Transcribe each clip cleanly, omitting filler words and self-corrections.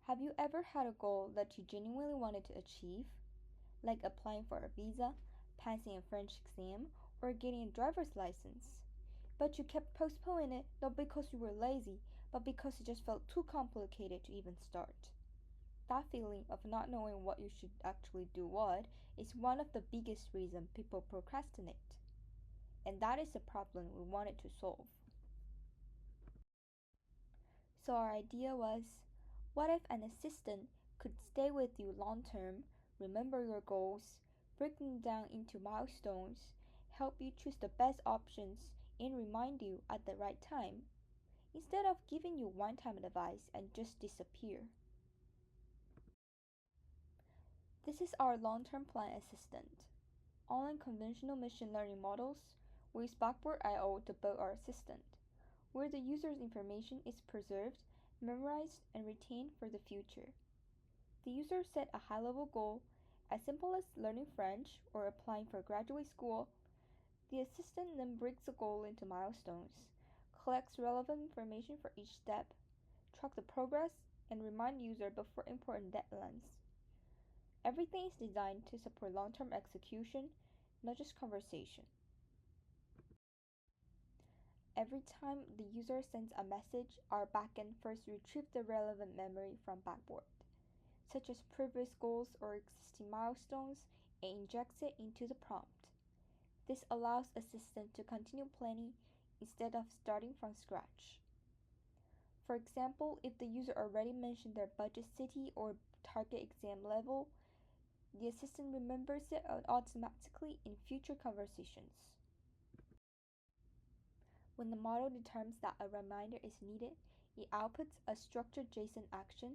Have you ever had a goal that you genuinely wanted to achieve, like applying for a visa, passing a French exam, or getting a driver's license? But you kept postponing it not because you were lazy, but because it just felt too complicated to even start. That feeling of not knowing what you should actually do what is one of the biggest reasons people procrastinate. And that is the problem we wanted to solve. So our idea was, what if an assistant could stay with you long term, remember your goals, break them down into milestones, help you choose the best options, and remind you at the right time, instead of giving you one-time advice and just disappear. This is our long-term plan assistant. Unlike conventional machine learning models, we use Blackboard I/O to build our assistant, where the user's information is preserved, memorized, and retained for the future. The user set a high-level goal, as simple as learning French or applying for graduate school. The assistant then breaks the goal into milestones, collects relevant information for each step, tracks the progress, and reminds user before important deadlines. Everything is designed to support long-term execution, not just conversation. Every time the user sends a message, our backend first retrieves the relevant memory from Blackboard, such as previous goals or existing milestones, and injects it into the prompt. This allows Assistant to continue planning instead of starting from scratch. For example, if the user already mentioned their budget city or target exam level, the Assistant remembers it automatically in future conversations. When the model determines that a reminder is needed, it outputs a structured JSON action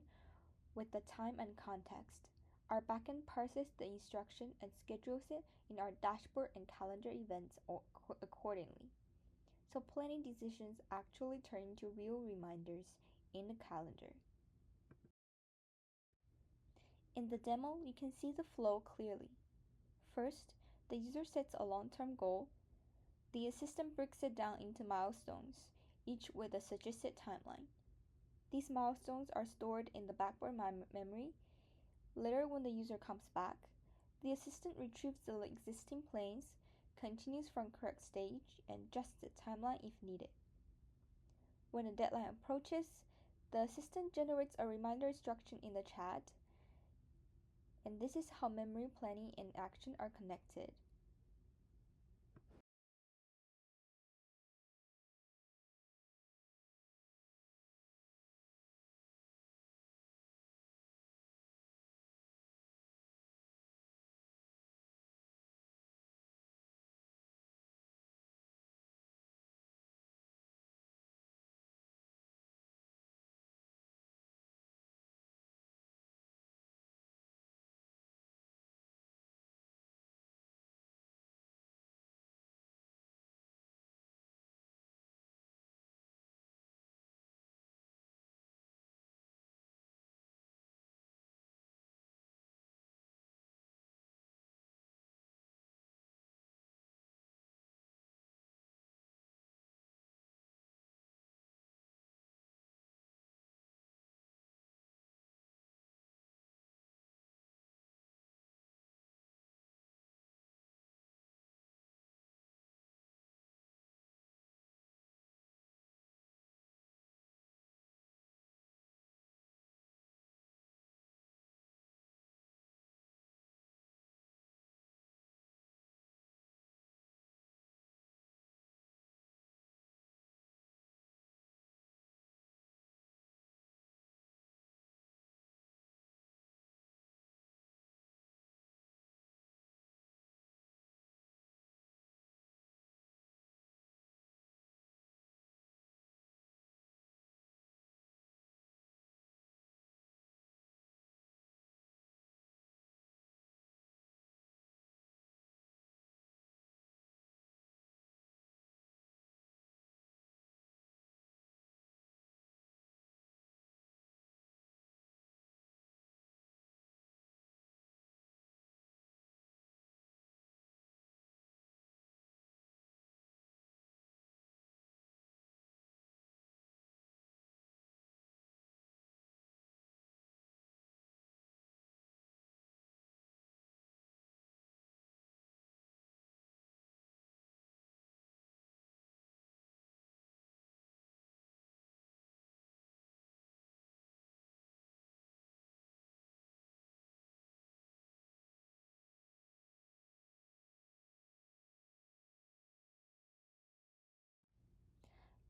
with the time and context. Our backend parses the instruction and schedules it in our dashboard and calendar events accordingly. So planning decisions actually turn into real reminders in the calendar. In the demo, you can see the flow clearly. First, the user sets a long-term goal. The assistant breaks it down into milestones, each with a suggested timeline. These milestones are stored in the Blackboard memory. Later, when the user comes back, the assistant retrieves the existing plans, continues from correct stage, and adjusts the timeline if needed. When a deadline approaches, the assistant generates a reminder instruction in the chat, and this is how memory planning and action are connected.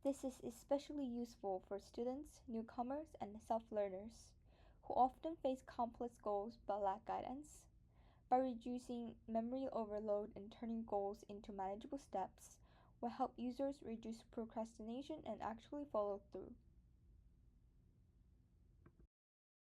This is especially useful for students, newcomers, and self-learners who often face complex goals but lack guidance. By reducing memory overload and turning goals into manageable steps will help users reduce procrastination and actually follow through.